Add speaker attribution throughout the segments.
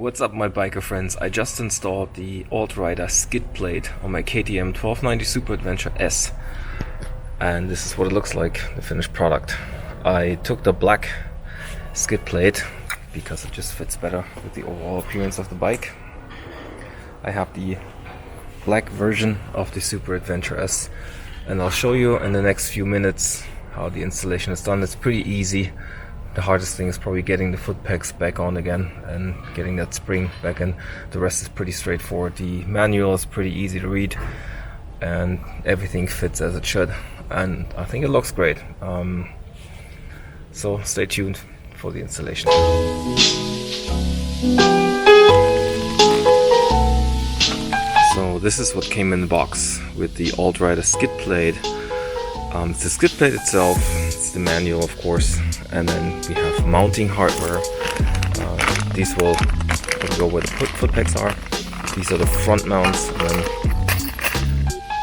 Speaker 1: What's up my biker friends, I just installed the Altrider Skid Plate on my KTM 1290 Super Adventure S, and this is what it looks like, the finished product. I took the black skid plate because it just fits better with the overall appearance of the bike. I have the black version of the Super Adventure S, and I'll show you in the next few minutes how the installation is done. It's pretty easy. The hardest thing is probably getting the foot pegs back on again and getting that spring back in. The rest is pretty straightforward. The manual is pretty easy to read and everything fits as it should, and I think it looks great. So stay tuned for the installation. So this is what came in the box with the Altrider Skid Plate. It's the skid plate itself, it's the manual of course, and then we have mounting hardware. These will go where the foot pegs are. These are the front mounts, and then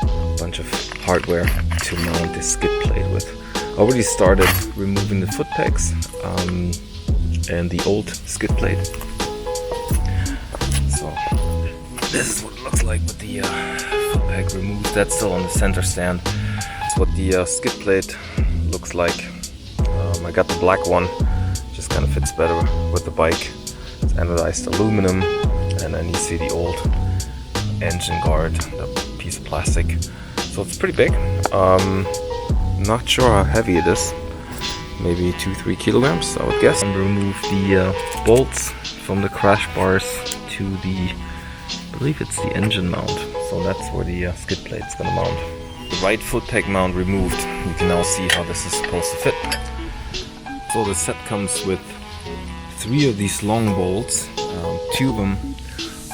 Speaker 1: a bunch of hardware to mount the skid plate with. I already started removing the foot pegs and the old skid plate. So this is what it looks like with the foot peg removed. That's still on the center stand. What the skid plate looks like. I got the black one, just kind of fits better with the bike. It's anodized aluminum, and then you see the old engine guard, the piece of plastic. So it's pretty big. Not sure how heavy it is. Maybe 2-3 kilograms, I would guess. And remove the bolts from the crash bars to the, I believe it's the engine mount. So that's where the skid plate's gonna mount. The right foot peg mount removed. You can now see how this is supposed to fit. So the set comes with 3 of these long bolts. 2 of them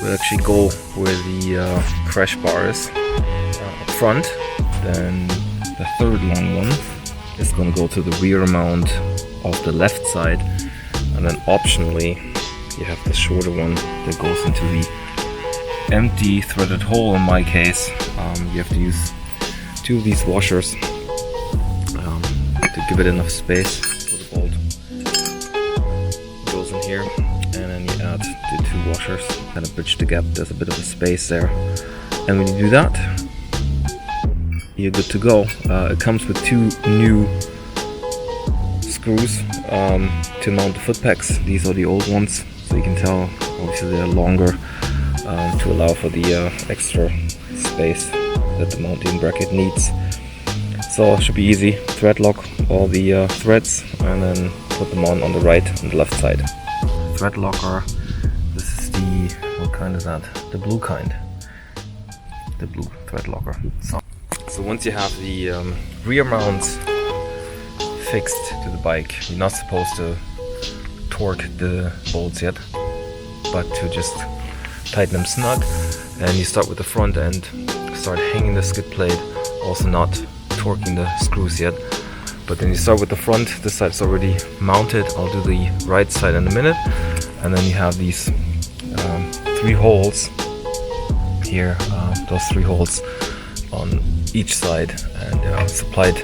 Speaker 1: will actually go where the crash bar is up front. Then the 3rd long one is going to go to the rear mount of the left side. And then optionally you have the shorter one that goes into the empty threaded hole. In my case, you have to use 2 of these washers to give it enough space. So the bolt goes in here, and then you add the 2 washers, kind of bridge the gap. There's a bit of a space there, and when you do that, you're good to go. It comes with 2 new screws to mount the foot pegs. These are the old ones, so you can tell obviously they're longer to allow for the extra space that the mounting bracket needs. So it should be easy. Thread lock all the threads and then put them on the right and the left side. Thread locker, this is the, what kind is that? The blue kind. The blue thread locker. So once you have the rear mounts fixed to the bike, you're not supposed to torque the bolts yet, but to just tighten them snug. And you start with the front end, start hanging the skid plate, also not torquing the screws yet, but then you start with the front. This side's already mounted. I'll do the right side in a minute. And then you have these 3 holes here, those 3 holes on each side, and there are supplied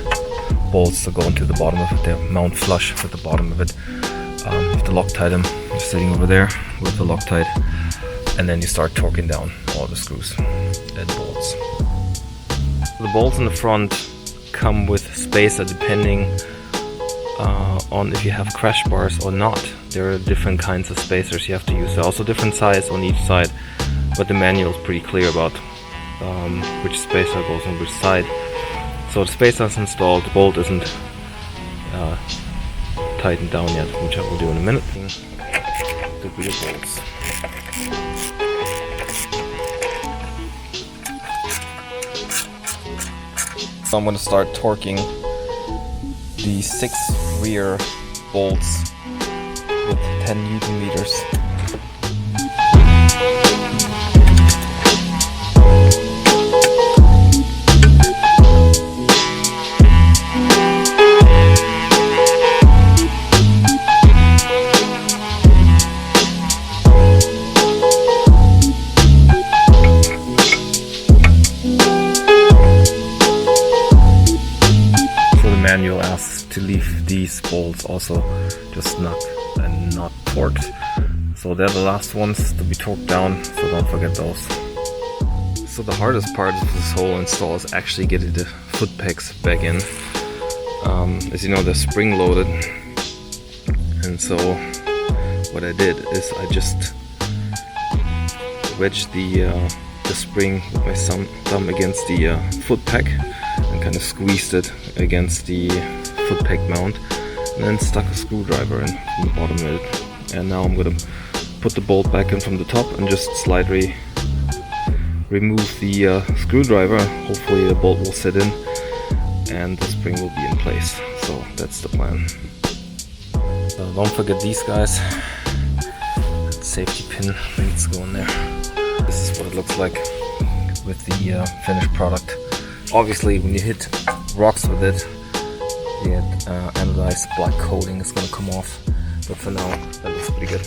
Speaker 1: bolts to go into the bottom of it. They mount flush with the bottom of it. You have to Loctite them. They're sitting over there with the Loctite, and then you start torquing down all the screws and bolts. The bolts in the front come with spacer depending on if you have crash bars or not. There are different kinds of spacers you have to use. They're also different size on each side, but the manual is pretty clear about which spacer goes on which side. So the spacer is installed, the bolt isn't tightened down yet, which I will do in a minute. The rear bolts. So I'm going to start torquing the 6 rear bolts with 10 Newton meters. Manual asks to leave these bolts also just snug and not torqued, So they're the last ones to be torqued down, so don't forget those. So the hardest part of this whole install is actually getting the foot pegs back in. As you know, they're spring loaded, and so what I did is I just wedged the spring with my thumb against the foot peg and kind of squeezed it against the foot peg mount, and then stuck a screwdriver in from the bottom of it. And now I'm gonna put the bolt back in from the top and just slightly remove the screwdriver. Hopefully the bolt will sit in and the spring will be in place. So that's the plan. So don't forget these guys. That safety pin needs to go in there. This is what it looks like with the finished product. Obviously when you hit rocks with it, the anodized black coating is going to come off, but for now that looks pretty good.